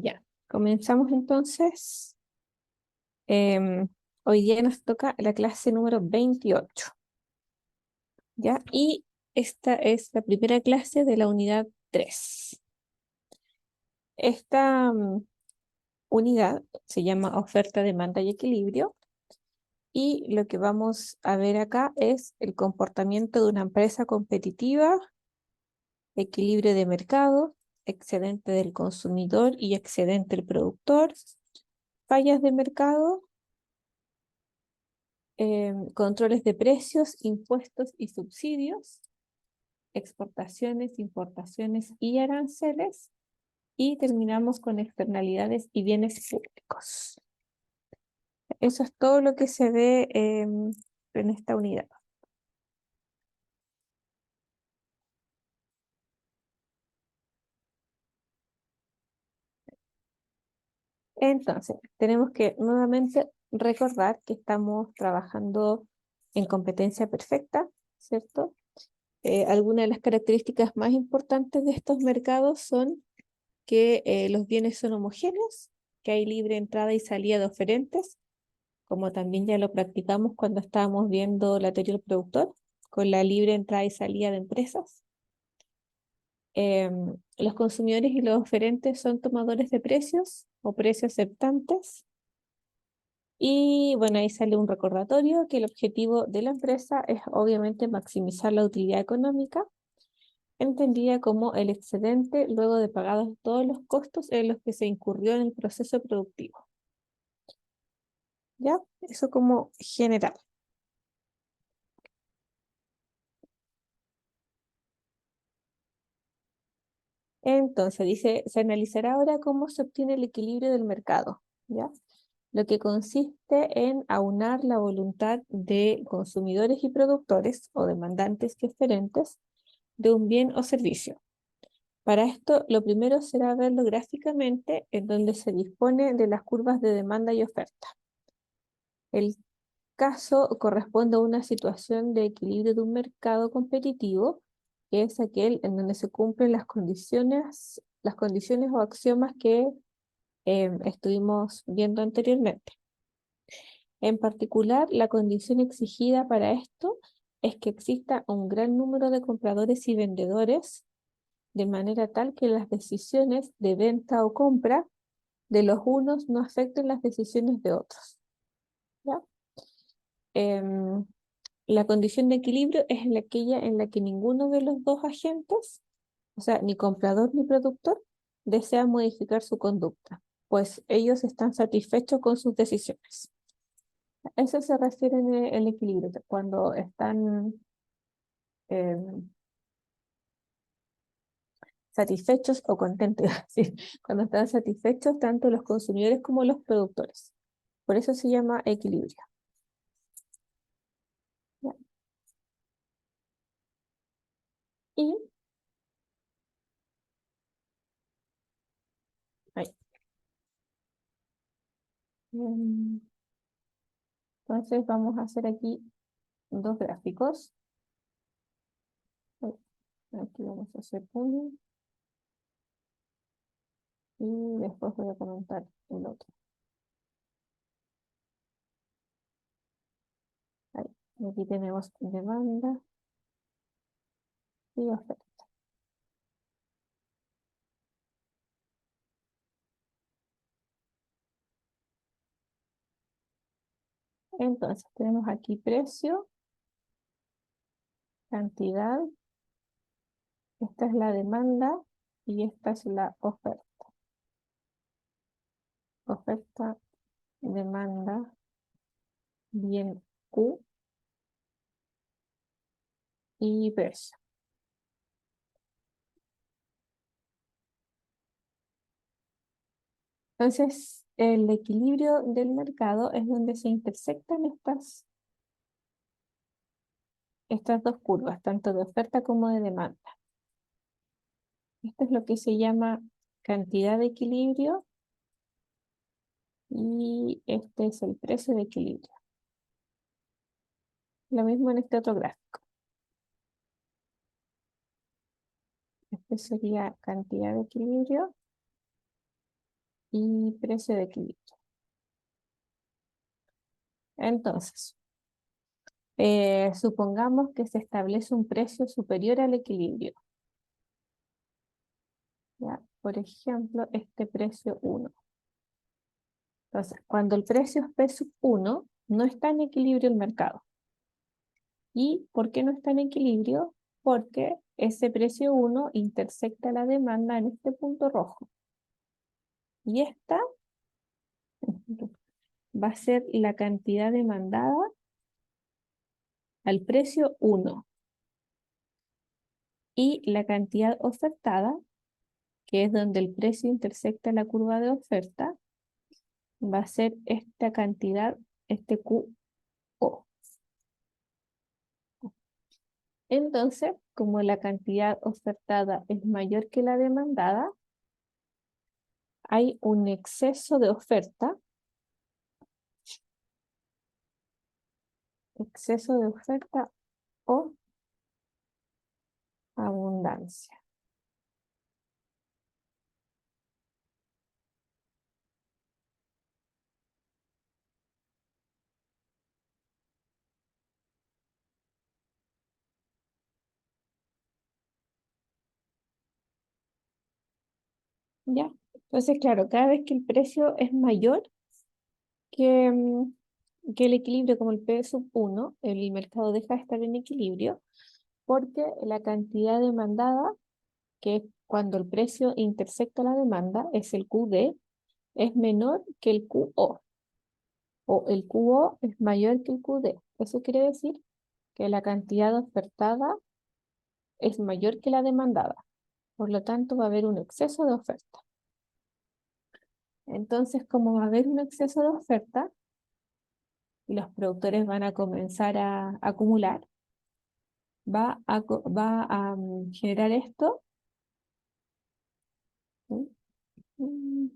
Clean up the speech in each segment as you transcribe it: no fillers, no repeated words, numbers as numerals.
Ya, comenzamos entonces. Em, Hoy día nos toca la clase número 28, ¿ya? Y esta es la primera clase de la unidad 3. Esta unidad se llama oferta, demanda y equilibrio. Y lo que vamos a ver acá es el comportamiento de una empresa competitiva, equilibrio de mercado, excedente del consumidor y excedente del productor, fallas de mercado, controles de precios, impuestos y subsidios, exportaciones, importaciones y aranceles, y terminamos con externalidades y bienes públicos. Eso es todo lo que se ve en esta unidad. Entonces, tenemos que nuevamente recordar que estamos trabajando en competencia perfecta, ¿cierto? Algunas de las características más importantes de estos mercados son que los bienes son homogéneos, que hay libre entrada y salida de oferentes, como también ya lo practicamos cuando estábamos viendo la teoría del productor, con la libre entrada y salida de empresas. Los consumidores y los oferentes son tomadores de precios o precios aceptantes. Y bueno, ahí sale un recordatorio que el objetivo de la empresa es obviamente maximizar la utilidad económica, entendida como el excedente luego de pagados todos los costos en los que se incurrió en el proceso productivo. ¿Ya? Eso como general. Entonces, dice, se analizará ahora cómo se obtiene el equilibrio del mercado, ¿ya? Lo que consiste en aunar la voluntad de consumidores y productores, o demandantes y oferentes, de un bien o servicio. Para esto, lo primero será verlo gráficamente, en donde se dispone de las curvas de demanda y oferta. El caso corresponde a una situación de equilibrio de un mercado competitivo, que es aquel en donde se cumplen las condiciones o axiomas que estuvimos viendo anteriormente. En particular, la condición exigida para esto es que exista un gran número de compradores y vendedores, de manera tal que las decisiones de venta o compra de los unos no afecten las decisiones de otros, ¿ya? Em, la condición de equilibrio es aquella en la que ninguno de los dos agentes, o sea, ni comprador ni productor, desea modificar su conducta, pues ellos están satisfechos con sus decisiones. A eso se refiere en el equilibrio, cuando están em, satisfechos o contentos, ¿sí? Cuando están satisfechos tanto los consumidores como los productores. Por eso se llama equilibrio. ¿Ya? Y ahí. Em, Entonces vamos a hacer aquí dos gráficos. Ay, aquí vamos a hacer uno y después voy a comentar el otro. Ahí. Y aquí tenemos demanda y oferta. Entonces tenemos aquí precio, cantidad, esta es la demanda y esta es la oferta. Oferta, demanda, bien Q y precio. Entonces, el equilibrio del mercado es donde se intersectan estas dos curvas, tanto de oferta como de demanda. Esto es lo que se llama cantidad de equilibrio y este es el precio de equilibrio. Lo mismo en este otro gráfico. Este sería cantidad de equilibrio y precio de equilibrio. Entonces, supongamos que se establece un precio superior al equilibrio. ¿Ya? Por ejemplo, este precio 1. Entonces, cuando el precio es P sub 1, no está en equilibrio el mercado. ¿Y por qué no está en equilibrio? Porque ese precio 1 intersecta la demanda en este punto rojo. Y esta va a ser la cantidad demandada al precio 1. Y la cantidad ofertada, que es donde el precio intersecta la curva de oferta, va a ser esta cantidad, este QO. Entonces, como la cantidad ofertada es mayor que la demandada, hay un exceso de oferta, o abundancia. ¿Ya? Entonces, claro, cada vez que el precio es mayor que, que el equilibrio, como el P sub 1, el mercado deja de estar en equilibrio porque la cantidad demandada, que es cuando el precio intersecta la demanda, es el QD, es menor que el QO, o el QO es mayor que el QD. Eso quiere decir que la cantidad ofertada es mayor que la demandada. Por lo tanto, va a haber un exceso de oferta. Entonces, como va a haber un exceso de oferta y los productores van a comenzar a acumular, va a generar esto, ¿sí? Mm,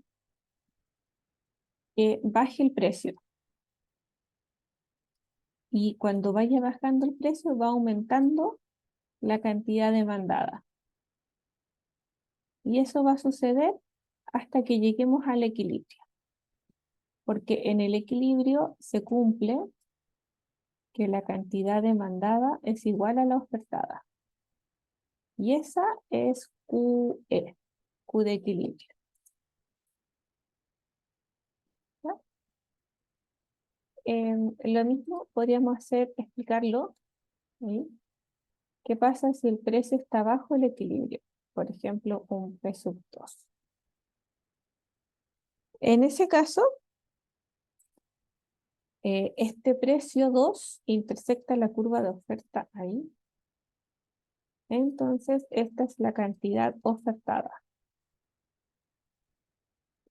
que baje el precio. Y cuando vaya bajando el precio, va aumentando la cantidad demandada. Y eso va a suceder hasta que lleguemos al equilibrio. Porque en el equilibrio se cumple que la cantidad demandada es igual a la ofertada. Y esa es QE, Q de equilibrio. ¿Ya? Lo mismo podríamos explicarlo, ¿sí? ¿Qué pasa si el precio está bajo el equilibrio? Por ejemplo, un P sub 2. En ese caso, este precio 2 intersecta la curva de oferta ahí. Entonces, esta es la cantidad ofertada.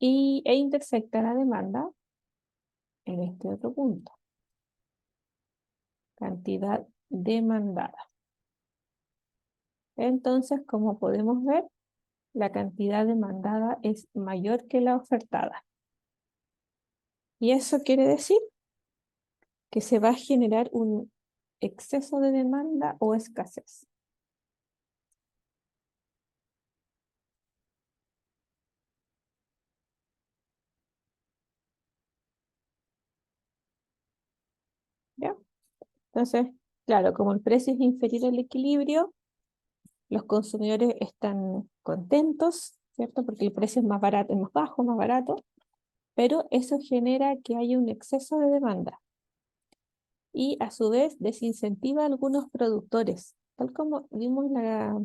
E intersecta la demanda en este otro punto. Cantidad demandada. Entonces, como podemos ver, la cantidad demandada es mayor que la ofertada. Y eso quiere decir que se va a generar un exceso de demanda o escasez. ¿Ya? Entonces, claro, como el precio es inferior al equilibrio, los consumidores están contentos, ¿cierto? Porque el precio es más barato, es más bajo, más barato, pero eso genera que haya un exceso de demanda y a su vez desincentiva a algunos productores, tal como vimos la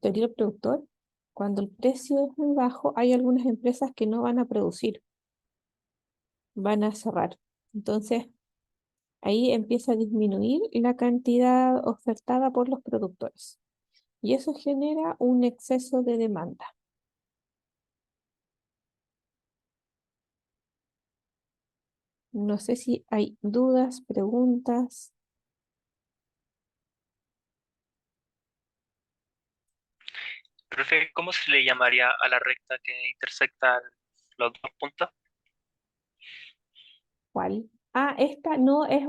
teoría del productor. Cuando el precio es muy bajo, hay algunas empresas que no van a producir, van a cerrar. Entonces, ahí empieza a disminuir la cantidad ofertada por los productores. Y eso genera un exceso de demanda. No sé si hay dudas, preguntas. Profe, ¿cómo se le llamaría a la recta que intersecta los dos puntos? ¿Cuál? Ah, esta no es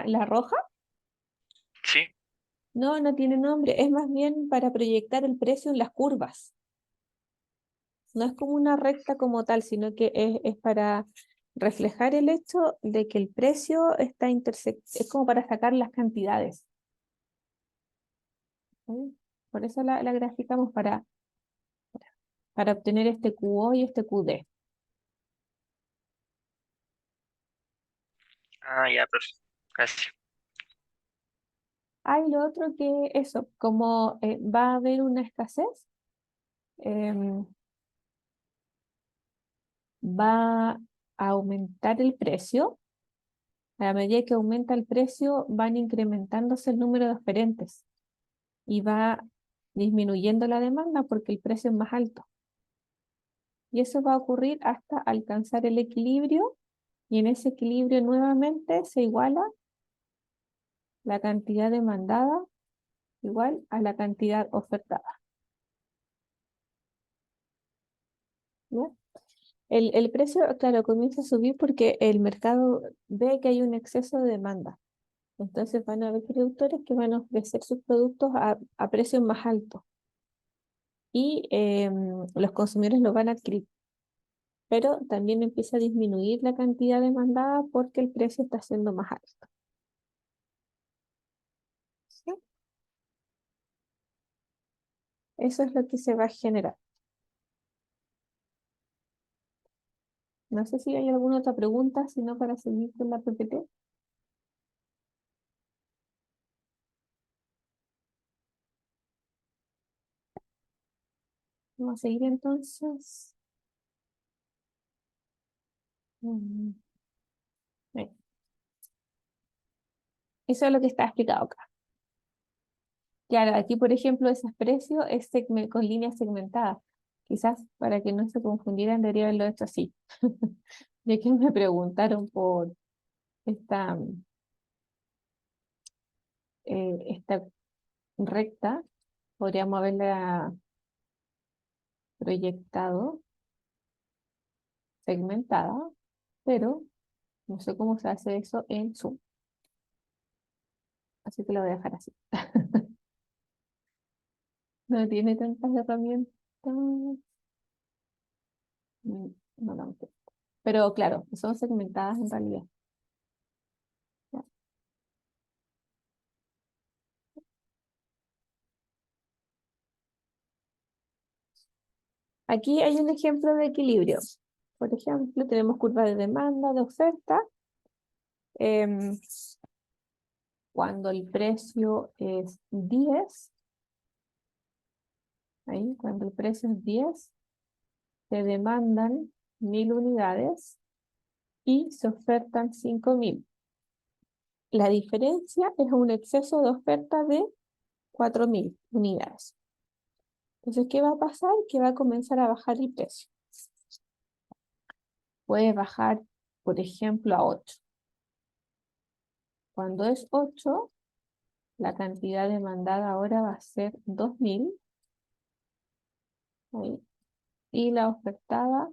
la roja. Sí. No, no tiene nombre. Es más bien para proyectar el precio en las curvas. No es como una recta como tal, sino que es para reflejar el hecho de que el precio está es como para sacar las cantidades. ¿Sí? Por eso la graficamos para obtener este QO y este QD. Ah, ya, perfecto. Gracias. Hay lo otro que eso, como va a haber una escasez, em, va a aumentar el precio. A medida que aumenta el precio, van incrementándose el número de oferentes y va disminuyendo la demanda porque el precio es más alto. Y eso va a ocurrir hasta alcanzar el equilibrio y en ese equilibrio nuevamente se iguala la cantidad demandada igual a la cantidad ofertada. ¿Ya? El precio, claro, comienza a subir porque el mercado ve que hay un exceso de demanda. Entonces van a haber productores que van a ofrecer sus productos a precios más altos y los consumidores lo van a adquirir. Pero también empieza a disminuir la cantidad demandada porque el precio está siendo más alto. ¿Sí? Eso es lo que se va a generar. No sé si hay alguna otra pregunta, sino para seguir con la PPT. Vamos a seguir entonces. Mm, bien. Eso es lo que está explicado acá. Claro, aquí por ejemplo esos precios es con líneas segmentadas. Quizás para que no se confundieran debería haberlo hecho así. Ya que me preguntaron por esta, esta recta, podríamos haberla proyectado segmentada, pero no sé cómo se hace eso en Zoom. Así que lo voy a dejar así. No tiene tantas herramientas. No, no, pero claro, son segmentadas en realidad. Ya. Aquí hay un ejemplo de equilibrio. Por ejemplo, tenemos curva de demanda, de oferta. em, Cuando el precio es 10, ahí, cuando el precio es 10, se demandan 1000 unidades y se ofertan 5000. La diferencia es un exceso de oferta de 4000 unidades. Entonces, ¿qué va a pasar? Que va a comenzar a bajar el precio. Puede bajar, por ejemplo, a 8. Cuando es 8, la cantidad demandada ahora va a ser 2000, ahí, y la ofertada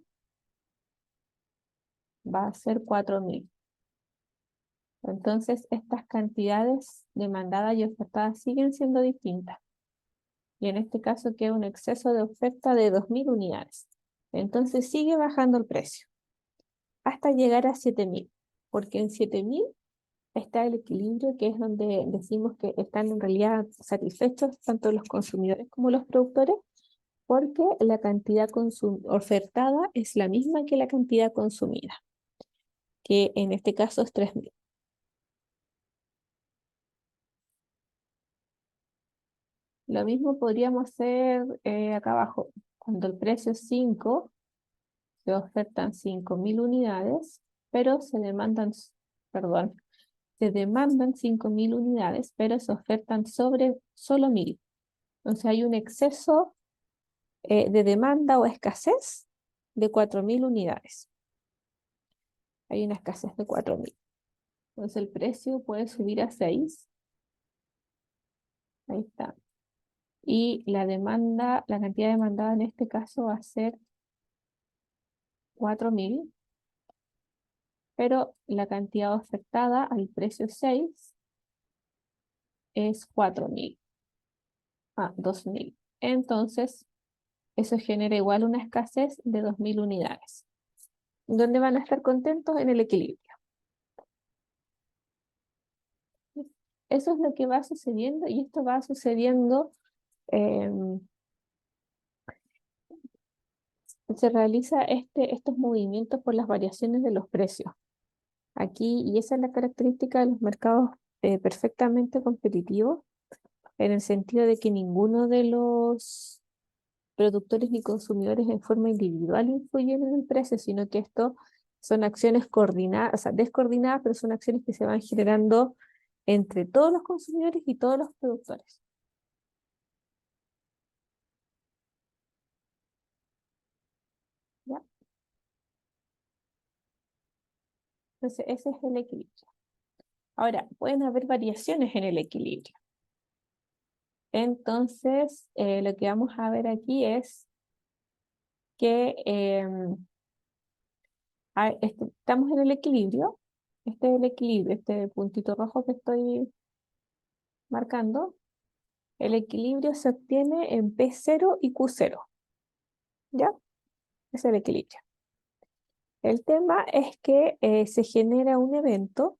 va a ser 4000. Entonces, estas cantidades demandadas y ofertadas siguen siendo distintas. Y en este caso queda un exceso de oferta de 2000 unidades. Entonces sigue bajando el precio hasta llegar a 7000, porque en 7000 está el equilibrio, que es donde decimos que están en realidad satisfechos tanto los consumidores como los productores, porque la cantidad ofertada es la misma que la cantidad consumida, que en este caso es 3000. Lo mismo podríamos hacer acá abajo. Cuando el precio es 5, se ofertan 5000 unidades, pero perdón, se demandan 5000 unidades, pero se ofertan sobre solo 1000. Entonces hay un exceso de demanda o escasez de 4000 unidades. Hay una escasez de 4000. Entonces el precio puede subir a 6. Ahí está. Y la demanda, la cantidad demandada en este caso va a ser 4000, pero la cantidad ofertada al precio 6 es 4000. 2000. Entonces eso genera igual una escasez de 2.000 unidades. ¿Dónde van a estar contentos? En el equilibrio. Eso es lo que va sucediendo y esto va sucediendo, se realiza estos movimientos por las variaciones de los precios. Aquí, y esa es la característica de los mercados perfectamente competitivos, en el sentido de que ninguno de los productores ni consumidores en forma individual influyen en el precio, sino que esto son acciones coordinadas, o sea, descoordinadas, pero son acciones que se van generando entre todos los consumidores y todos los productores. ¿Ya? Entonces, ese es el equilibrio. Ahora, pueden haber variaciones en el equilibrio. Entonces, lo que vamos a ver aquí es que estamos en el equilibrio. Este es el equilibrio, este puntito rojo que estoy marcando. El equilibrio se obtiene en P0 y Q0. ¿Ya? Es el equilibrio. El tema es que se genera un evento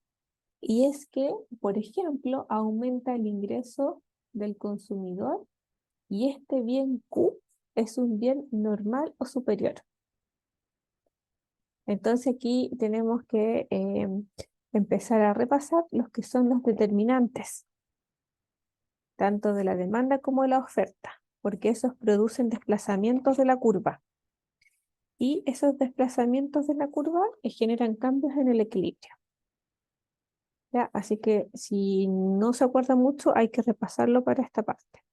y es que, por ejemplo, aumenta el ingreso del consumidor y este bien Q es un bien normal o superior. Entonces aquí tenemos que empezar a repasar los que son los determinantes, tanto de la demanda como de la oferta, porque esos producen desplazamientos de la curva. Y esos desplazamientos de la curva generan cambios en el equilibrio. ¿Ya? Así que si no se acuerda mucho, hay que repasarlo para esta parte.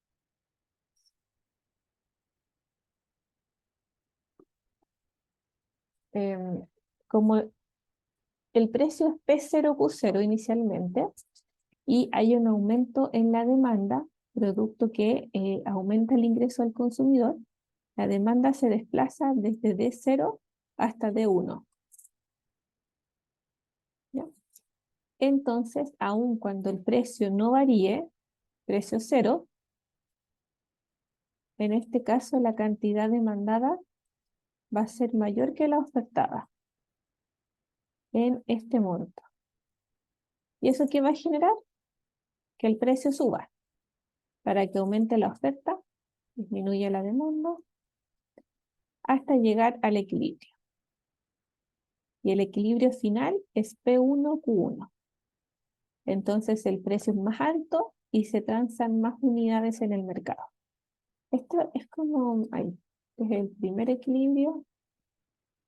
Em, Como el precio es P0Q0 inicialmente y hay un aumento en la demanda, producto que aumenta el ingreso al consumidor, la demanda se desplaza desde D0 hasta D1. ¿Ya? Entonces, aun cuando el precio no varíe, precio cero, en este caso la cantidad demandada va a ser mayor que la ofertada en este monto. ¿Y eso qué va a generar? Que el precio suba. Para que aumente la oferta, disminuya la demanda, hasta llegar al equilibrio. Y el equilibrio final es P1Q1. Entonces el precio es más alto y se transan más unidades en el mercado. Esto es como ahí. Es el primer equilibrio,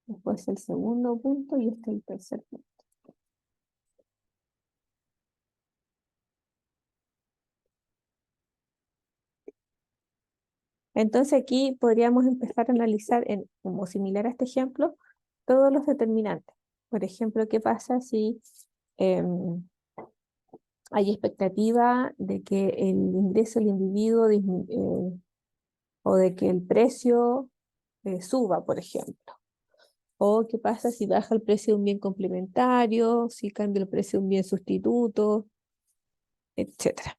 después el segundo punto y este es el tercer punto. Entonces aquí podríamos empezar a analizar, como similar a este ejemplo, todos los determinantes. Por ejemplo, ¿qué pasa si hay expectativa de que el ingreso del individuo o de que el precio suba, por ejemplo? ¿O qué pasa si baja el precio de un bien complementario, si cambia el precio de un bien sustituto, etcétera?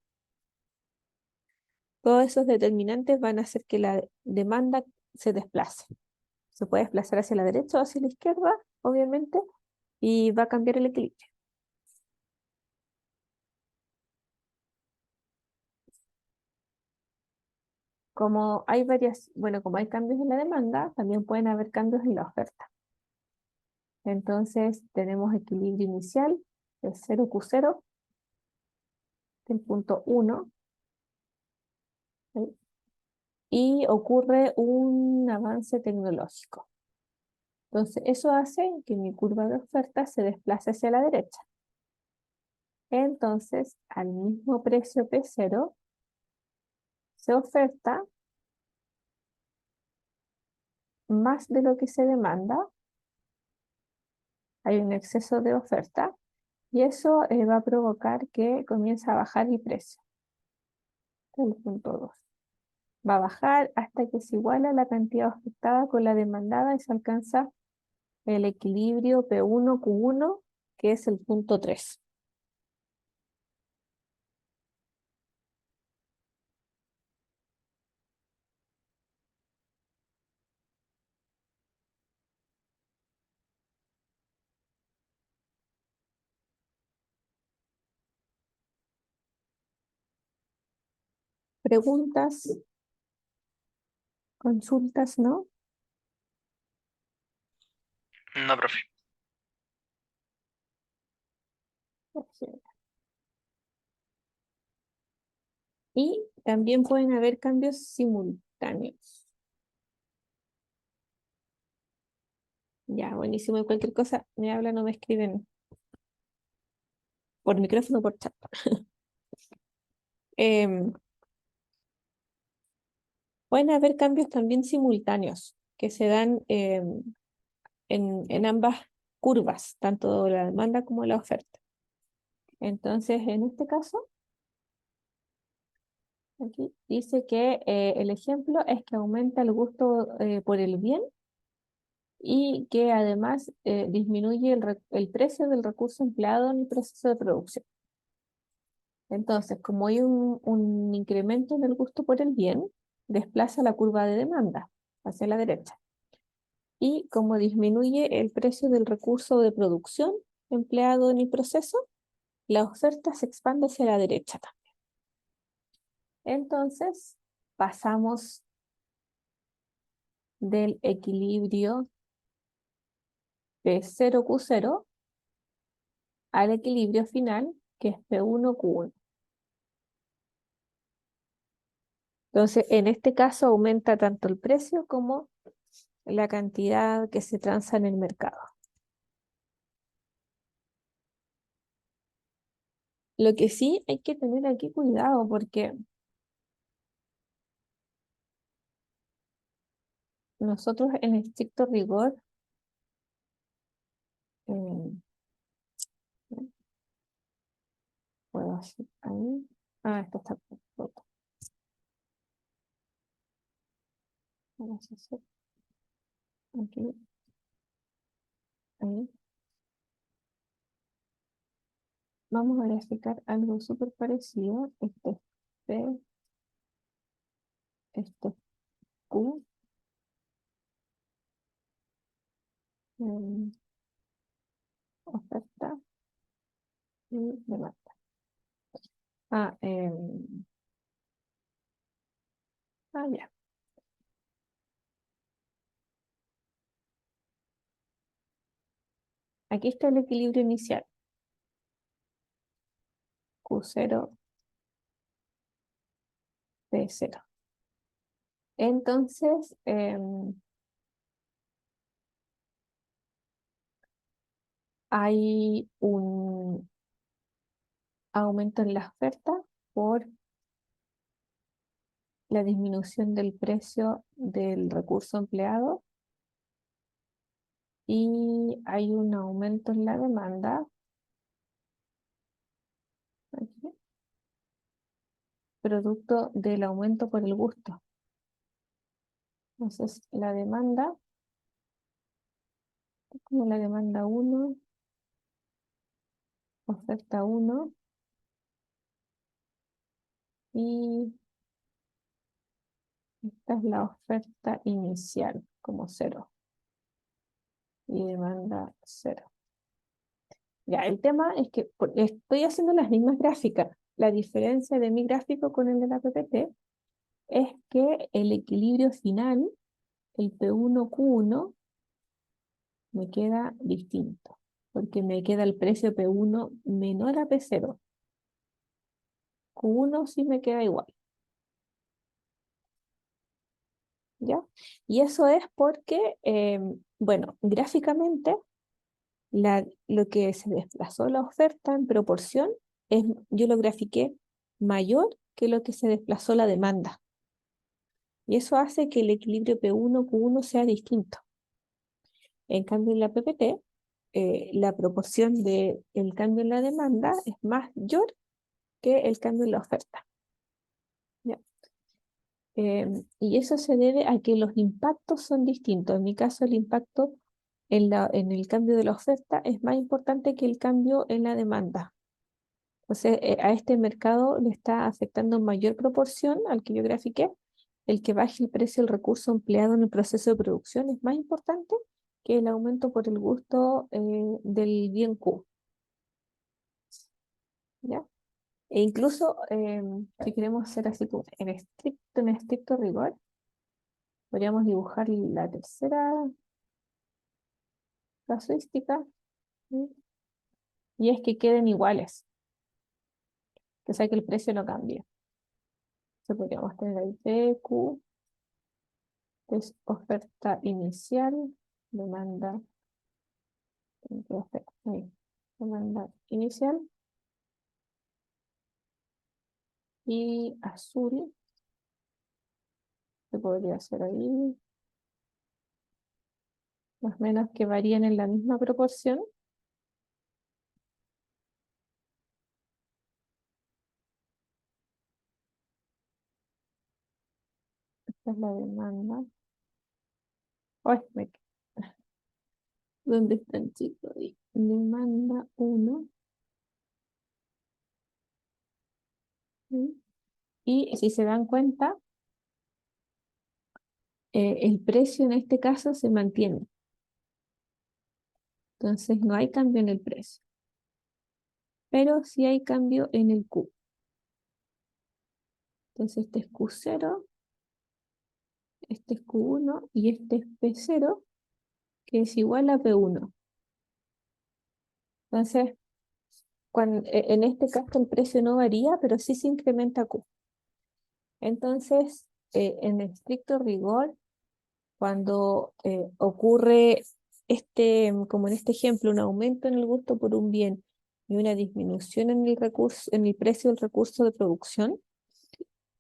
Todos esos determinantes van a hacer que la demanda se desplace. Se puede desplazar hacia la derecha o hacia la izquierda, obviamente, y va a cambiar el equilibrio. Como hay cambios en la demanda, también pueden haber cambios en la oferta. Entonces tenemos equilibrio inicial, el 0Q0, el punto 1, ¿sí? Y ocurre un avance tecnológico. Entonces eso hace que mi curva de oferta se desplace hacia la derecha. Entonces, al mismo precio P0, se oferta más de lo que se demanda, hay un exceso de oferta, y eso va a provocar que comience a bajar el precio. El punto 2. Va a bajar hasta que se iguala la cantidad ofertada con la demandada y se alcanza el equilibrio P1Q1, que es el punto 3. preguntas, consultas, ¿no? No, profe. Y también pueden haber cambios simultáneos. Ya, buenísimo. Y cualquier cosa me hablan o me escriben por micrófono o por chat. Em, Pueden haber cambios también simultáneos que se dan en ambas curvas, tanto la demanda como la oferta. Entonces, en este caso, aquí dice que el ejemplo es que aumenta el gusto por el bien y que además disminuye el precio del recurso empleado en el proceso de producción. Entonces, como hay un incremento en el gusto por el bien, desplaza la curva de demanda hacia la derecha. Y como disminuye el precio del recurso de producción empleado en el proceso, la oferta se expande hacia la derecha también. Entonces, pasamos del equilibrio P0Q0 al equilibrio final, que es P1Q1. Entonces, en este caso aumenta tanto el precio como la cantidad que se transa en el mercado. Lo que sí hay que tener aquí cuidado porque nosotros en estricto rigor, eh, puedo hacer ahí. Ah, esto está roto. Vamos a hacer aquí, ahí. Vamos a graficar algo súper parecido. Este es P, este es Q, em, oferta y demanda. Ah, ya. Aquí está el equilibrio inicial. Q0, P0. Entonces, hay un aumento en la oferta por la disminución del precio del recurso empleado y hay un aumento en la demanda, aquí, producto del aumento por el gusto. Entonces, la demanda, como la demanda 1, oferta 1 y esta es la oferta inicial como 0 y demanda 0. Ya, el tema es que estoy haciendo las mismas gráficas. La diferencia de mi gráfico con el de la PPT es que el equilibrio final, el P1Q1, me queda distinto, porque me queda el precio P1 menor a P0. Q1 sí me queda igual, ¿ya? Y eso es porque, bueno, gráficamente, lo que se desplazó la oferta en proporción, yo lo grafiqué mayor que lo que se desplazó la demanda. Y eso hace que el equilibrio P1Q1 sea distinto. En cambio, en la PPT, la proporción del cambio en la demanda es mayor que el cambio en la oferta. ¿Ya? Y eso se debe a que los impactos son distintos. En mi caso, el impacto en el cambio de la oferta es más importante que el cambio en la demanda. Entonces, a este mercado le está afectando en mayor proporción al que yo grafiqué. El que baje el precio del recurso empleado en el proceso de producción es más importante que el aumento por el gusto del bien Q. ¿Ya? E incluso si queremos ser así como en estricto rigor, podríamos dibujar la tercera casuística, ¿sí? Y es que queden iguales, que sea que el precio no cambie. Entonces podríamos tener ahí PQ, que es oferta inicial, demanda, ahí, demanda inicial, y azul, que podría ser ahí, más o menos que varían en la misma proporción. Esta es la demanda. Ay, ¿dónde está el chico? Ahí. Demanda 1. Y si se dan cuenta, el precio en este caso se mantiene. Entonces no hay cambio en el precio. Pero sí hay cambio en el Q. Entonces este es Q0, este es Q1 y este es P0, que es igual a P1. Entonces, en este caso el precio no varía, pero sí se incrementa Q. Entonces, en estricto rigor, cuando ocurre como en este ejemplo, un aumento en el gusto por un bien y una disminución en el recurso, en el precio del recurso de producción,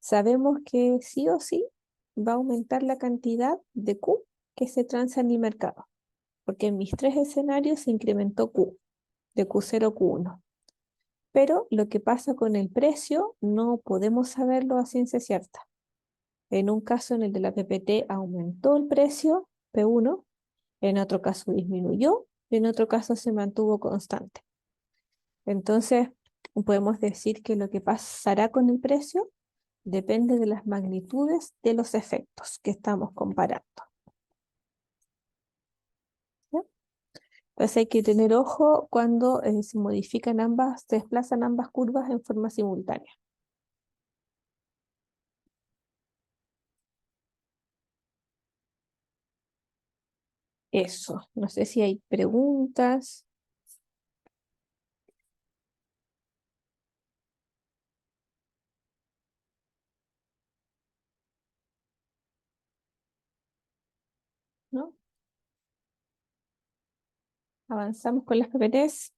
sabemos que sí o sí va a aumentar la cantidad de Q que se transa en mi mercado, porque en mis tres escenarios se incrementó Q, de Q0 a Q1. Pero lo que pasa con el precio no podemos saberlo a ciencia cierta. En un caso en el de la PPT aumentó el precio, P1, en otro caso disminuyó y en otro caso se mantuvo constante. Entonces, podemos decir que lo que pasará con el precio depende de las magnitudes de los efectos que estamos comparando. ¿Ya? Entonces hay que tener ojo cuando se modifican se desplazan ambas curvas en forma simultánea. Eso, no sé si hay preguntas, ¿no? Avanzamos con las PPTs.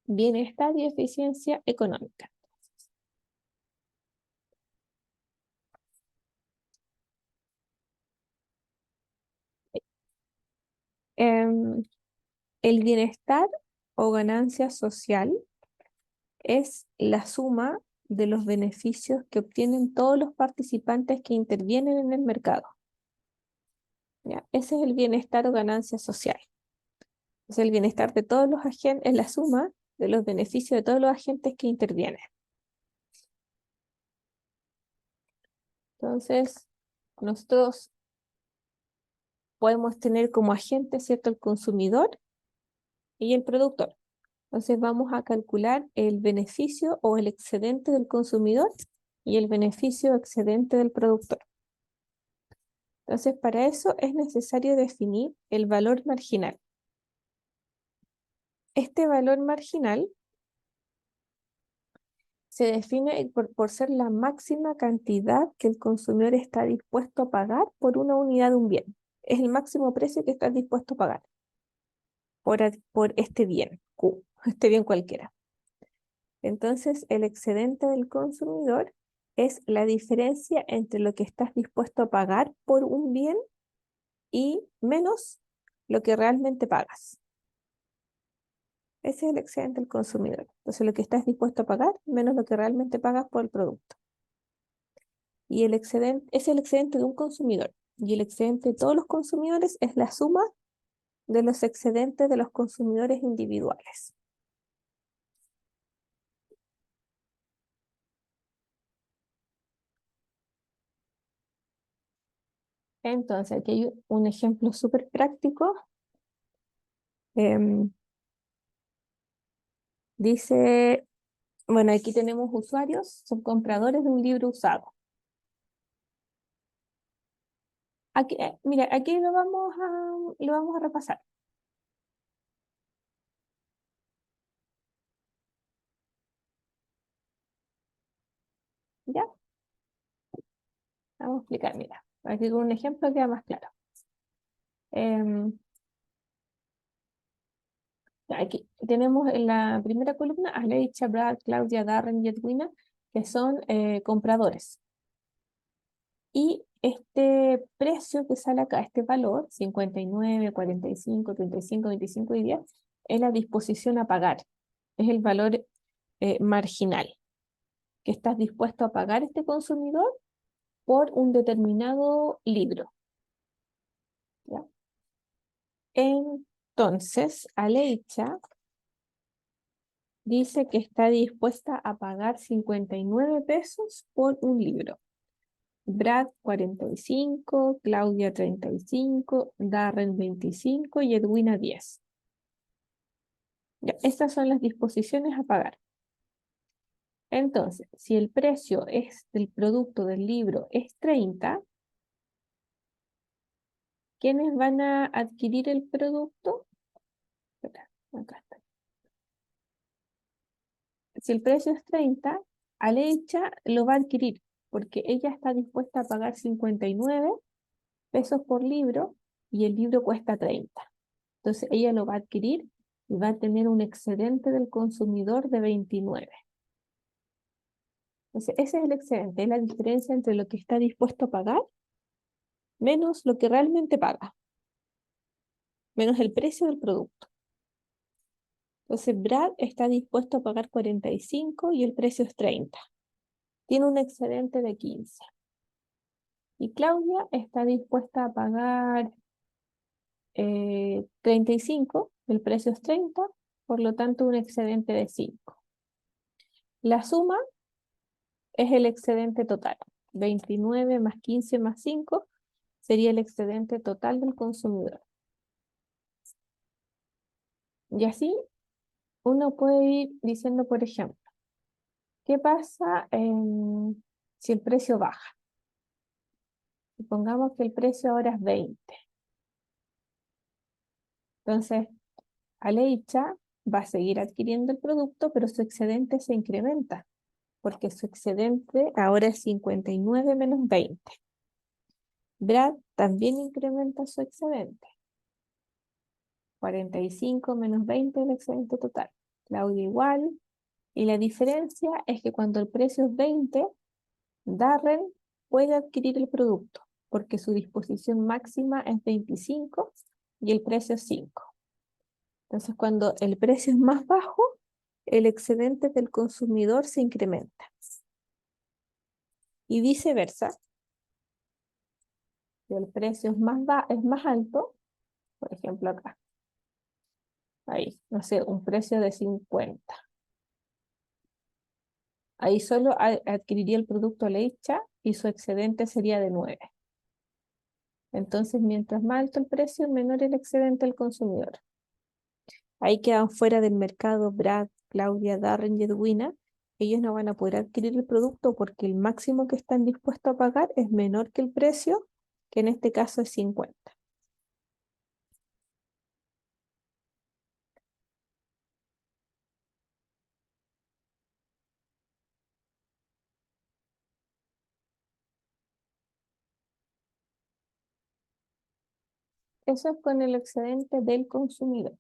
Bienestar y eficiencia económica. Em, el bienestar o ganancia social es la suma de los beneficios que obtienen todos los participantes que intervienen en el mercado. ¿Ya? Ese es el bienestar o ganancia social. Es el bienestar de todos los agentes, es la suma de los beneficios de todos los agentes que intervienen. Entonces, nosotros podemos tener como agente, ¿cierto?, el consumidor y el productor. Entonces vamos a calcular el beneficio o el excedente del consumidor y el beneficio excedente del productor. Entonces para eso es necesario definir el valor marginal. Este valor marginal se define por ser la máxima cantidad que el consumidor está dispuesto a pagar por una unidad de un bien. Es el máximo precio que está dispuesto a pagar por este bien, Q, este bien cualquiera. Entonces, el excedente del consumidor es la diferencia entre lo que estás dispuesto a pagar por un bien y menos lo que realmente pagas. Ese es el excedente del consumidor. Entonces, lo que estás dispuesto a pagar menos lo que realmente pagas por el producto. Y el excedente es el excedente de un consumidor. Y el excedente de todos los consumidores es la suma de los excedentes de los consumidores individuales. Entonces, aquí hay un ejemplo súper práctico. Em, dice, bueno, aquí tenemos usuarios, son compradores de un libro usado. Aquí, mira, aquí lo vamos a repasar. ¿Ya? Vamos a explicar, mira. Aquí con un ejemplo queda más claro. Em, Aquí tenemos en la primera columna a Leicha, Brad, Claudia, Darren y Edwina, que son compradores. Y este precio que sale acá, este valor, 59, 45, 35, 25 y 10, es la disposición a pagar. Es el valor marginal que estás dispuesto a pagar este consumidor por un determinado libro. ¿Ya? Entonces, Aleicha dice que está dispuesta a pagar 59 pesos por un libro. Brad 45, Claudia 35, Darren 25 y Edwina 10. Ya, estas son las disposiciones a pagar. Entonces, si el precio del producto del libro es 30, ¿quiénes van a adquirir el producto? Espera, acá está. Si el precio es 30, Alecha lo va a adquirir porque ella está dispuesta a pagar 59 pesos por libro y el libro cuesta 30. Entonces ella lo va a adquirir y va a tener un excedente del consumidor de 29. Entonces ese es el excedente, es la diferencia entre lo que está dispuesto a pagar menos lo que realmente paga, menos el precio del producto. Entonces Brad está dispuesto a pagar 45 y el precio es 30. Tiene un excedente de 15. Y Claudia está dispuesta a pagar 35, el precio es 30, por lo tanto un excedente de 5. La suma es el excedente total. 29 más 15 más 5 sería el excedente total del consumidor. Y así uno puede ir diciendo, por ejemplo, ¿qué pasa si el precio baja? Supongamos que el precio ahora es 20. Entonces, Aleicha va a seguir adquiriendo el producto, pero su excedente se incrementa, porque su excedente ahora es 59 menos 20. Brad también incrementa su excedente. 45 menos 20 es el excedente total. Claudia igual. Y la diferencia es que cuando el precio es 20, Darren puede adquirir el producto, porque su disposición máxima es 25 y el precio es 5. Entonces, cuando el precio es más bajo, el excedente del consumidor se incrementa. Y viceversa, si el precio es más alto, por ejemplo acá, ahí, no sé, un precio de 50. Ahí solo adquiriría el producto Leicha y su excedente sería de 9. Entonces, mientras más alto el precio, menor el excedente del consumidor. Ahí quedan fuera del mercado Brad, Claudia, Darren y Edwina. Ellos no van a poder adquirir el producto porque el máximo que están dispuestos a pagar es menor que el precio, que en este caso es 50. Eso es con el excedente del consumidor.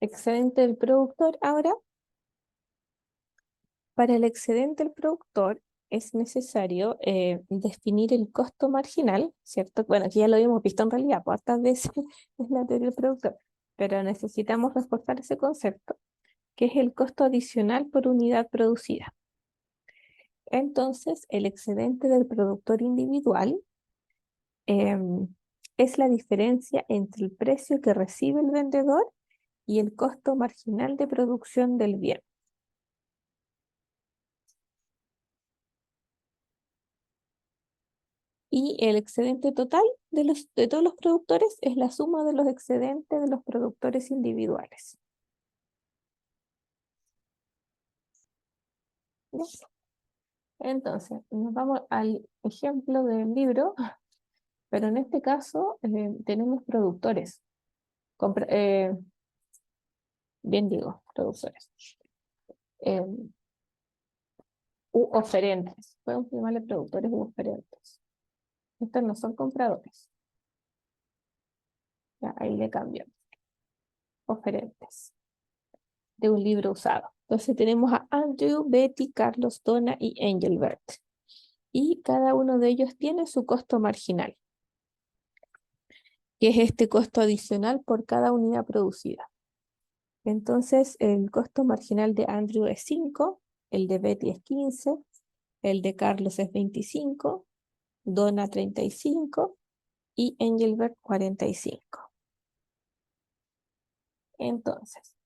Excedente del productor. Ahora, para el excedente del productor es necesario definir el costo marginal, ¿cierto? Bueno, aquí ya lo hemos visto en realidad, pues hartas veces es la teoría del productor, pero necesitamos reforzar ese concepto, que es el costo adicional por unidad producida. Entonces, el excedente del productor individual es la diferencia entre el precio que recibe el vendedor y el costo marginal de producción del bien. Y el excedente total de todos los productores es la suma de los excedentes de los productores individuales. ¿Ya? Entonces, nos vamos al ejemplo del libro, pero en este caso tenemos productores. Bien digo, productores. U oferentes. Podemos llamarle productores u oferentes. Estos no son compradores. Ya, ahí le cambio. Oferentes de un libro usado. Entonces tenemos a Andrew, Betty, Carlos, Donna y Engelbert. Y cada uno de ellos tiene su costo marginal, que es este costo adicional por cada unidad producida. Entonces el costo marginal de Andrew es 5, el de Betty es 15, el de Carlos es 25, Donna 35 y Engelbert 45. Entonces,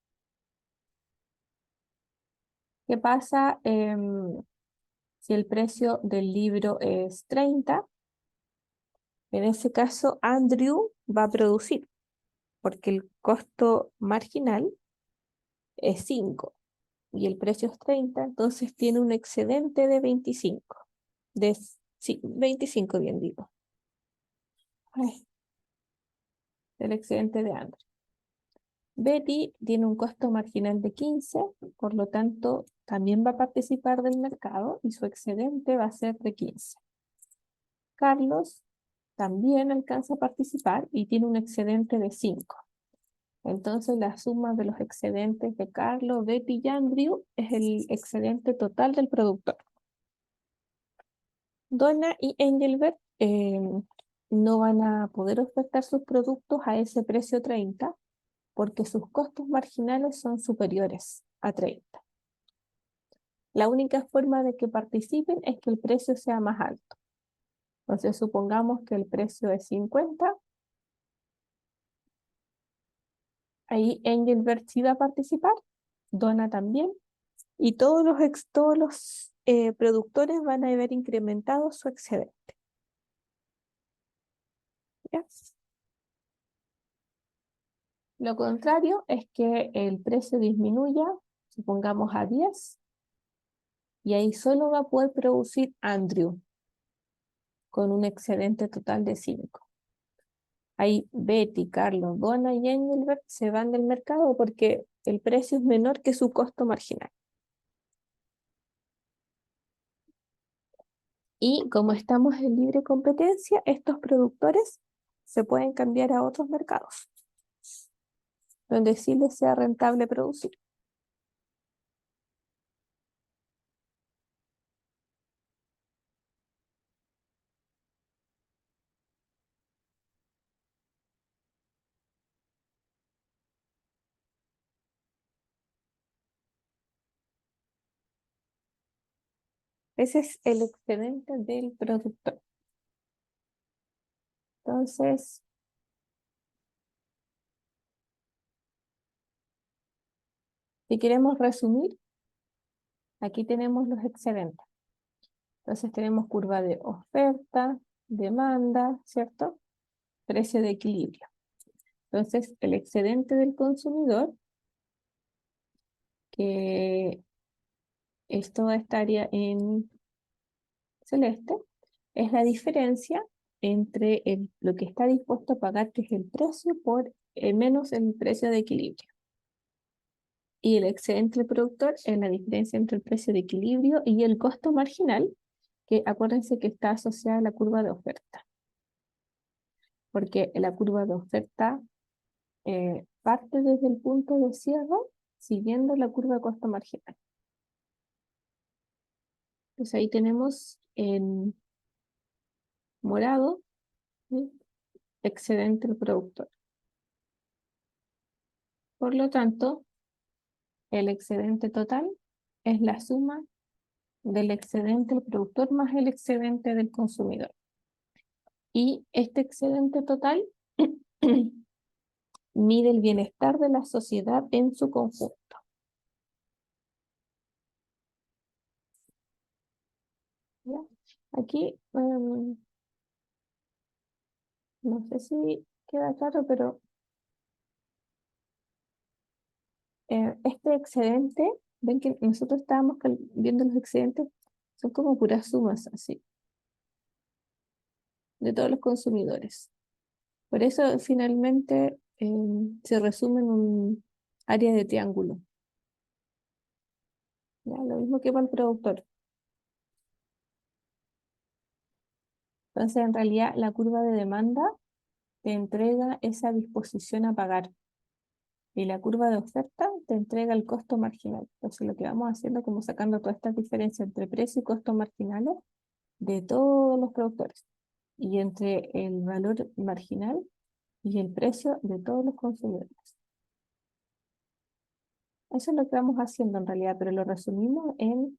¿qué pasa si el precio del libro es 30? En ese caso, Andrew va a producir, porque el costo marginal es 5 y el precio es 30, entonces tiene un excedente de 25. Sí, 25 bien digo. Ay, el excedente de Andrew. Betty tiene un costo marginal de 15, por lo tanto, también va a participar del mercado y su excedente va a ser de 15. Carlos también alcanza a participar y tiene un excedente de 5. Entonces, la suma de los excedentes de Carlos, Betty y Andrew es el excedente total del productor. Donna y Engelbert no van a poder ofertar sus productos a ese precio 30 porque sus costos marginales son superiores a 30. La única forma de que participen es que el precio sea más alto. Entonces, supongamos que el precio es 50. Ahí Engelbert sí va a participar, Donna también, y todos los productores van a haber incrementado su excedente. ¿Ya? Lo contrario es que el precio disminuya, supongamos a 10, y ahí solo va a poder producir Andrew con un excedente total de 5. Ahí Betty, Carlos, Donna y Engelbert se van del mercado porque el precio es menor que su costo marginal. Y como estamos en libre competencia, estos productores se pueden cambiar a otros mercados, donde sí les sea rentable producir. Ese es el excedente del productor. Entonces, si queremos resumir, aquí tenemos los excedentes. Entonces tenemos curva de oferta, demanda, ¿cierto? Precio de equilibrio. Entonces, el excedente del consumidor, que es toda esta área en celeste, es la diferencia entre lo que está dispuesto a pagar, que es el precio, por menos el precio de equilibrio. Y el excedente del productor es la diferencia entre el precio de equilibrio y el costo marginal, que acuérdense que está asociada a la curva de oferta. Porque la curva de oferta parte desde el punto de cierre siguiendo la curva de costo marginal. Entonces ahí tenemos en morado, ¿sí?, excedente del productor. Por lo tanto, el excedente total es la suma del excedente del productor más el excedente del consumidor. Y este excedente total mide el bienestar de la sociedad en su conjunto. ¿Ya? Aquí, no sé si queda claro, pero este excedente, ven que nosotros estábamos viendo los excedentes, son como puras sumas así, de todos los consumidores. Por eso finalmente se resume en un área de triángulo. ¿Ya? Lo mismo que para el productor. Entonces, en realidad, la curva de demanda te entrega esa disposición a pagar. Y la curva de oferta te entrega el costo marginal. Entonces, lo que vamos haciendo es como sacando todas estas diferencias entre precio y costos marginales de todos los productores. Y entre el valor marginal y el precio de todos los consumidores. Eso es lo que vamos haciendo en realidad, pero lo resumimos en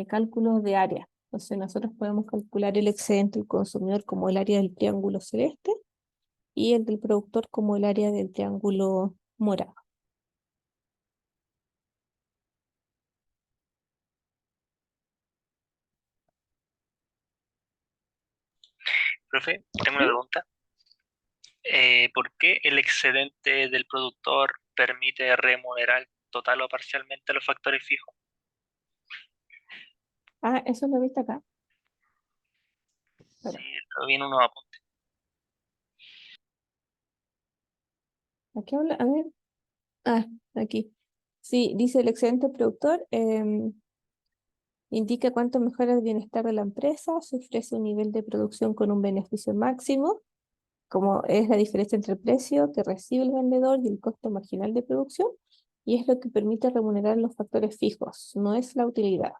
cálculos de área. Entonces nosotros podemos calcular el excedente del consumidor como el área del triángulo celeste y el del productor como el área del triángulo morado. Profe, tengo una ¿Sí? pregunta. ¿Por qué el excedente del productor permite remunerar total o parcialmente a los factores fijos? Ah, eso lo viste acá. Sí, Espera, lo vi en unos apuntes. aquí habla, a ver. Ah, aquí. Sí, dice el excedente productor indica cuánto mejora el bienestar de la empresa, se ofrece un nivel de producción con un beneficio máximo, como es la diferencia entre el precio que recibe el vendedor y el costo marginal de producción, y es lo que permite remunerar los factores fijos, no es la utilidad.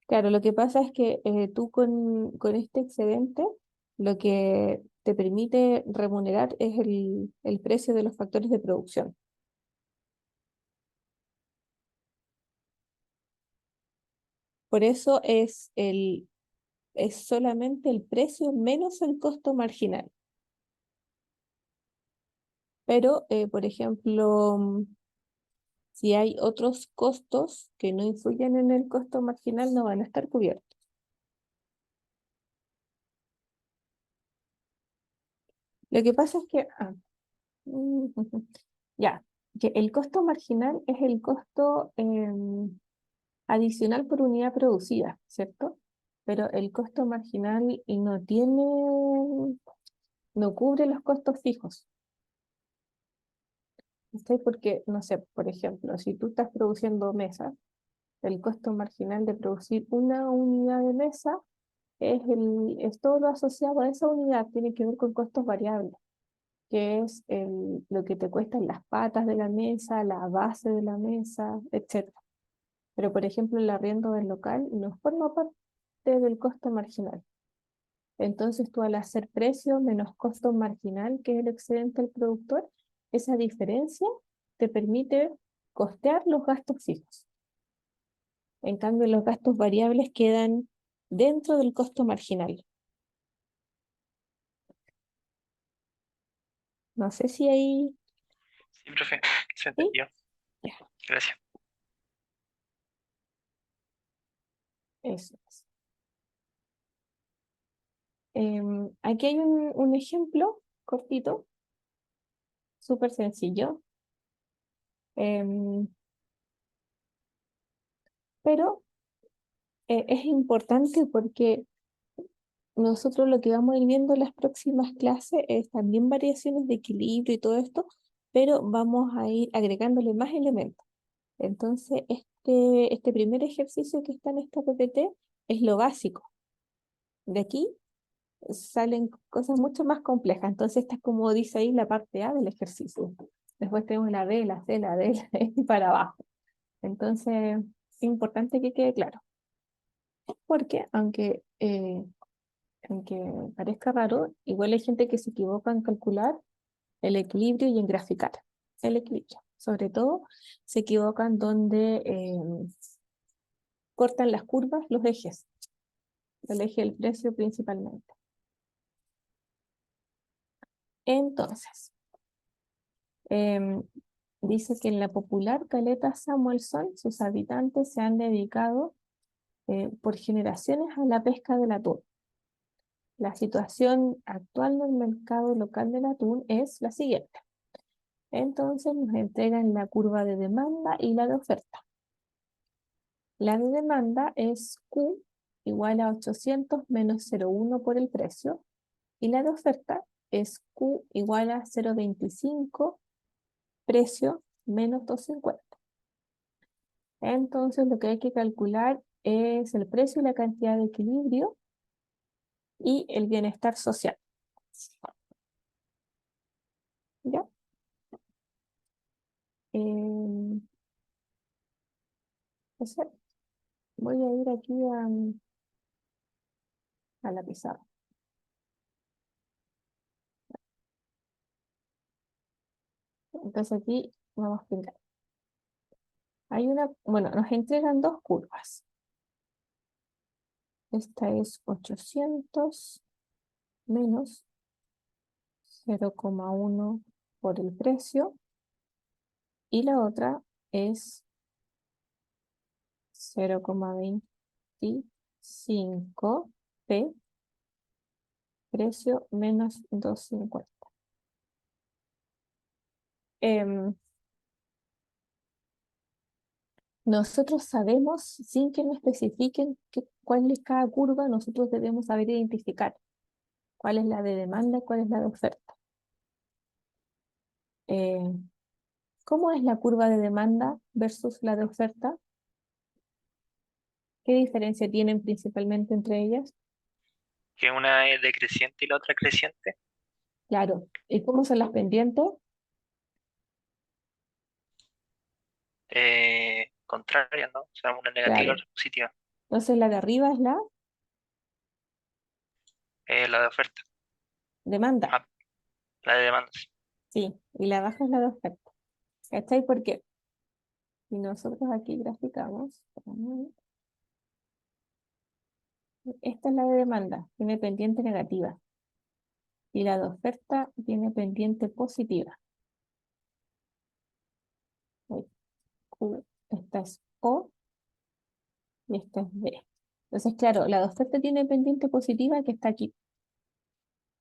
Claro, lo que pasa es que tú con este excedente lo que te permite remunerar es el precio de los factores de producción. Por eso es solamente el precio menos el costo marginal. Pero, por ejemplo, si hay otros costos que no influyen en el costo marginal, no van a estar cubiertos. Lo que pasa es que, ya, que el costo marginal es el costo adicional por unidad producida, ¿cierto? Pero el costo marginal no cubre los costos fijos. ¿Sí? Porque, no sé, por ejemplo, si tú estás produciendo mesas, el costo marginal de producir una unidad de mesa es todo lo asociado a esa unidad, tiene que ver con costos variables, que es lo que te cuestan las patas de la mesa, la base de la mesa, etc. Pero, por ejemplo, el arriendo del local no forma parte del costo marginal. Entonces, tú al hacer precio menos costo marginal, que es el excedente del productor, esa diferencia te permite costear los gastos fijos. En cambio, los gastos variables quedan dentro del costo marginal. No sé si ahí... Sí, profe, se ¿Sí? entendió. Ya, Gracias. eso es. Aquí hay un ejemplo cortito, súper sencillo, em, pero es importante porque nosotros lo que vamos a ir viendo en las próximas clases es también variaciones de equilibrio y todo esto, pero vamos a ir agregándole más elementos. Entonces, este primer ejercicio que está en esta PPT es lo básico. De aquí salen cosas mucho más complejas. Entonces, esta es como dice ahí la parte A del ejercicio. Después tenemos la B, la C, la D, la E y para abajo. Entonces, es importante que quede claro. Porque aunque parezca raro, igual hay gente que se equivoca en calcular el equilibrio y en graficar el equilibrio. Sobre todo, se equivocan donde cortan las curvas, los ejes, el eje del precio principalmente. Entonces, dice que en la popular caleta Samuelson, sus habitantes se han dedicado por generaciones a la pesca del atún. La situación actual del mercado local del atún es la siguiente. Entonces nos entregan la curva de demanda y la de oferta. La de demanda es Q igual a 800 menos 0,1 por el precio, y la de oferta es Q igual a 0,25 precio menos 250. Entonces lo que hay que calcular es el precio y la cantidad de equilibrio y el bienestar social. ¿Ya? Entonces voy a ir aquí a la pizarra. Entonces aquí vamos a explicar. Hay bueno, nos entregan dos curvas. Esta es 800 menos 0,1 por el precio, y la otra es 0,25 P precio menos 250. Nosotros sabemos, sin que nos especifiquen cuál es cada curva, nosotros debemos saber identificar cuál es la de demanda y cuál es la de oferta. ¿Cómo es la curva de demanda versus la de oferta? ¿Qué diferencia tienen principalmente entre ellas? Que una es decreciente y la otra creciente. Claro. ¿Y cómo son las pendientes? Contrarias, ¿no? O sea, una negativa y la Claro. otra positiva. Entonces la de arriba es la La de oferta. demanda, Ah, la de demandas. sí, y la de abajo es la de oferta. ¿Cachai? Porque si nosotros aquí graficamos, esta es la de demanda, tiene pendiente negativa, y la de oferta tiene pendiente positiva. Ahí, esta es O y esta es B. Entonces, claro, la de oferta tiene pendiente positiva que está aquí,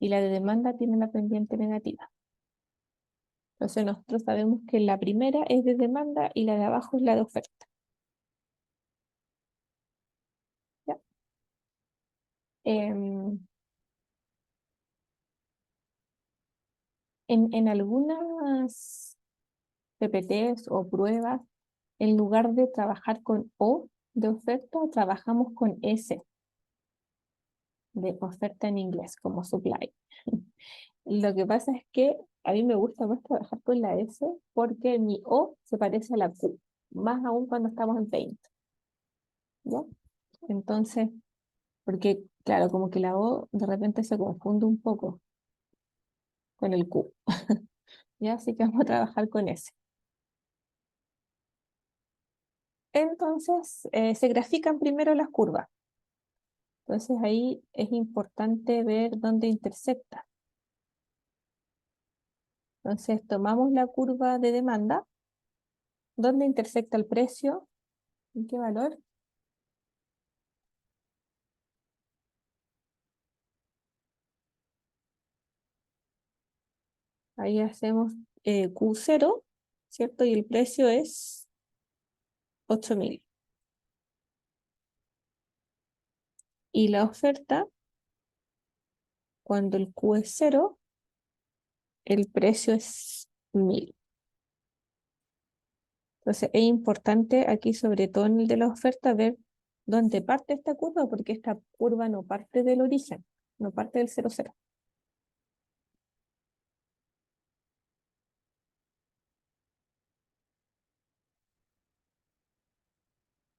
y la de demanda tiene la pendiente negativa. Entonces nosotros sabemos que la primera es de demanda y la de abajo es la de oferta. ¿Ya? Em, en algunas PPTs o pruebas, en lugar de trabajar con O de oferta, trabajamos con S de oferta en inglés, como supply. Lo que pasa es que a mí me gusta más trabajar con la S porque mi O se parece a la Q, más aún cuando estamos en Paint. ¿Ya? Entonces, porque claro, como que la O de repente se confunde un poco con el Q. ¿Ya? Así que vamos a trabajar con S. Entonces, se grafican primero las curvas. Entonces ahí es importante ver dónde intersecta. Entonces tomamos la curva de demanda, dónde intersecta el precio, en qué valor. Ahí hacemos Q0, ¿cierto? Y el precio es 8.000. Y la oferta, cuando el Q es 0, el precio es 1.000. Entonces es importante aquí, sobre todo en el de la oferta, ver dónde parte esta curva, porque esta curva no parte del origen, no parte del 0,0.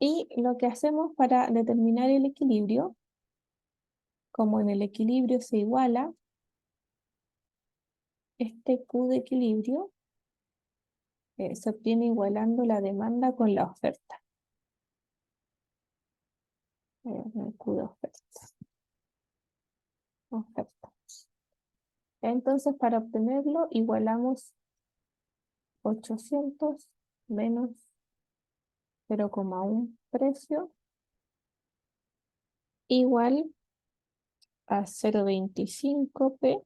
Y lo que hacemos para determinar el equilibrio, como en el equilibrio se iguala este Q de equilibrio, se obtiene igualando la demanda con la oferta. Q de oferta. Oferta. Entonces, para obtenerlo, igualamos 800 menos 0,1 precio igual a 0,25p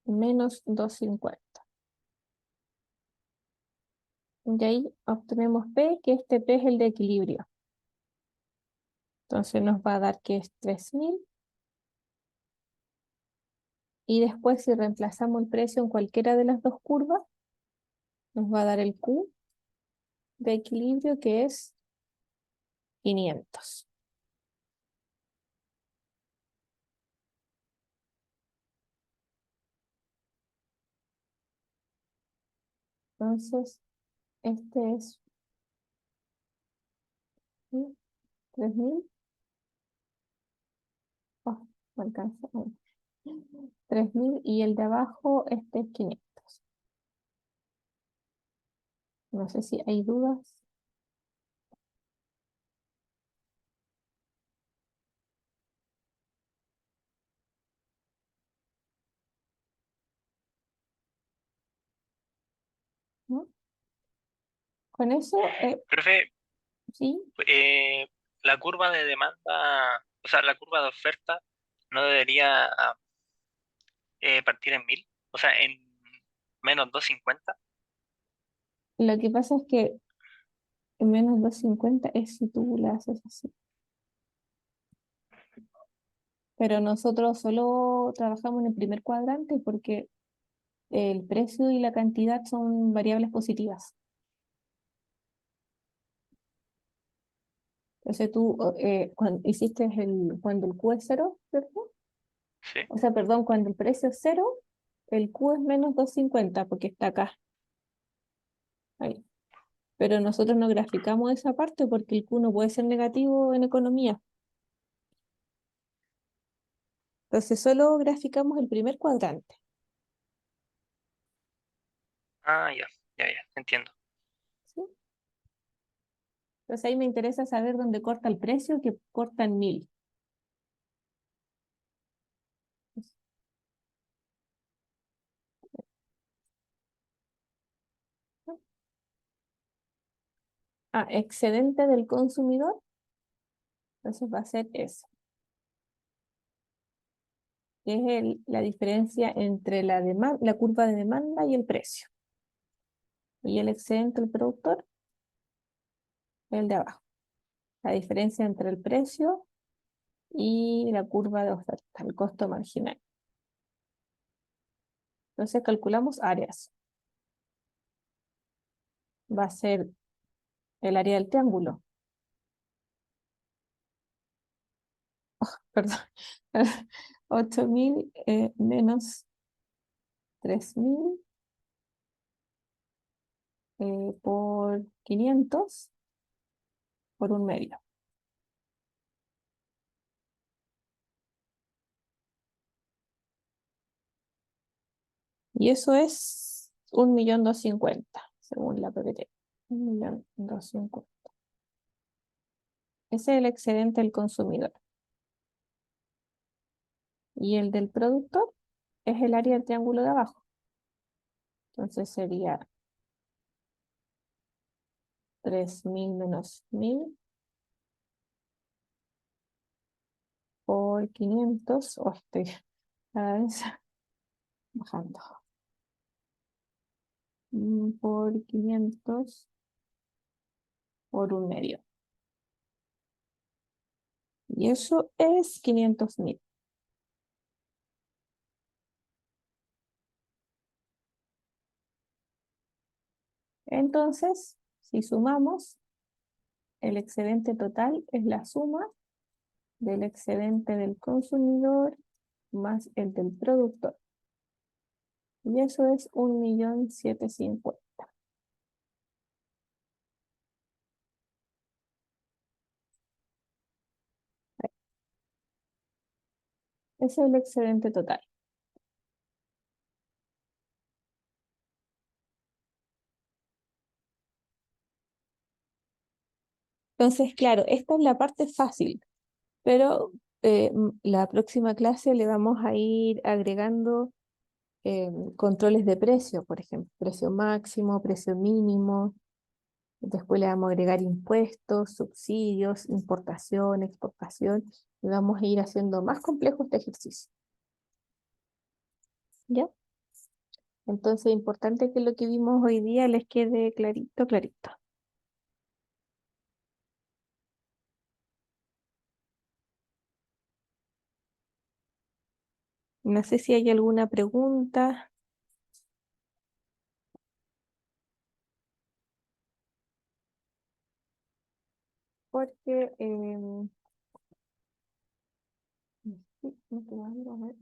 menos 250. Y ahí obtenemos P, que este P es el de equilibrio. Entonces nos va a dar que es 3000. Y después, si reemplazamos el precio en cualquiera de las dos curvas, nos va a dar el Q de equilibrio, que es 500. Entonces, este es 3000. Oh, no alcanza. 3000 y el de abajo, este es 500. No sé si hay dudas. ¿No? Con eso, Profe, sí, la curva de demanda, o sea, la curva de oferta no debería partir en 1000, o sea, en menos 250. lo que pasa es que en menos 250 es si tú la haces así. Pero nosotros solo trabajamos en el primer cuadrante porque el precio y la cantidad son variables positivas. Entonces tú cuando hiciste cuando el Q es cero, ¿cierto? Sí. O sea, perdón, cuando el precio es cero, el Q es menos 250 porque está acá. Ahí. Pero nosotros no graficamos esa parte porque el Q no puede ser negativo en economía. Entonces solo graficamos el primer cuadrante. Ah, ya, ya, ya, entiendo. ¿Sí? Entonces ahí me interesa saber dónde corta el precio, que corta en 1000. Ah, excedente del consumidor. Entonces va a ser eso, que es la diferencia entre la curva de demanda y el precio. Y el excedente del productor, el de abajo. La diferencia entre el precio y la curva de oferta, el costo marginal. Entonces calculamos áreas. Va a ser el área del triángulo. Perdón. 8000 menos 3000 por 500 por un medio. Y eso es 1.250.000, según la PPT. 1.250.000. Ese es el excedente del consumidor. Y el del productor es el área del triángulo de abajo. Entonces sería 3000 menos 1000 por 500. Oh, estoy cada vez bajando. Por 500 por un medio. Y eso es 500.000. Entonces, si sumamos, el excedente total es la suma del excedente del consumidor más el del productor. Y eso es 1.750.000. Ese es el excedente total. Entonces, claro, esta es la parte fácil, pero la próxima clase le vamos a ir agregando controles de precio, por ejemplo, precio máximo, precio mínimo. Después le vamos a agregar impuestos, subsidios, importación, exportación, y vamos a ir haciendo más complejo este ejercicio. ¿Ya? Entonces, es importante que lo que vimos hoy día les quede clarito, clarito. No sé si hay alguna pregunta, porque no te mando, a ver.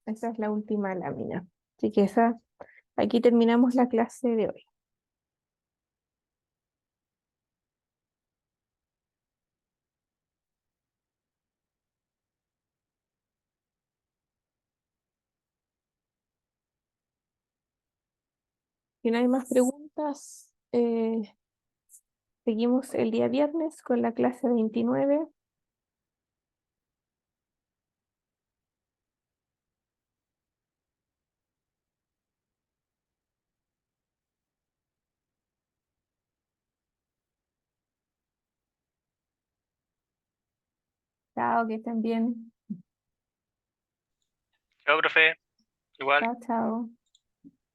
Esa es la última lámina. Así que aquí terminamos la clase de hoy. Si no hay más preguntas, seguimos el día viernes con la clase 29. Chao, que estén bien. Chao, profe. Igual. Chao, chao.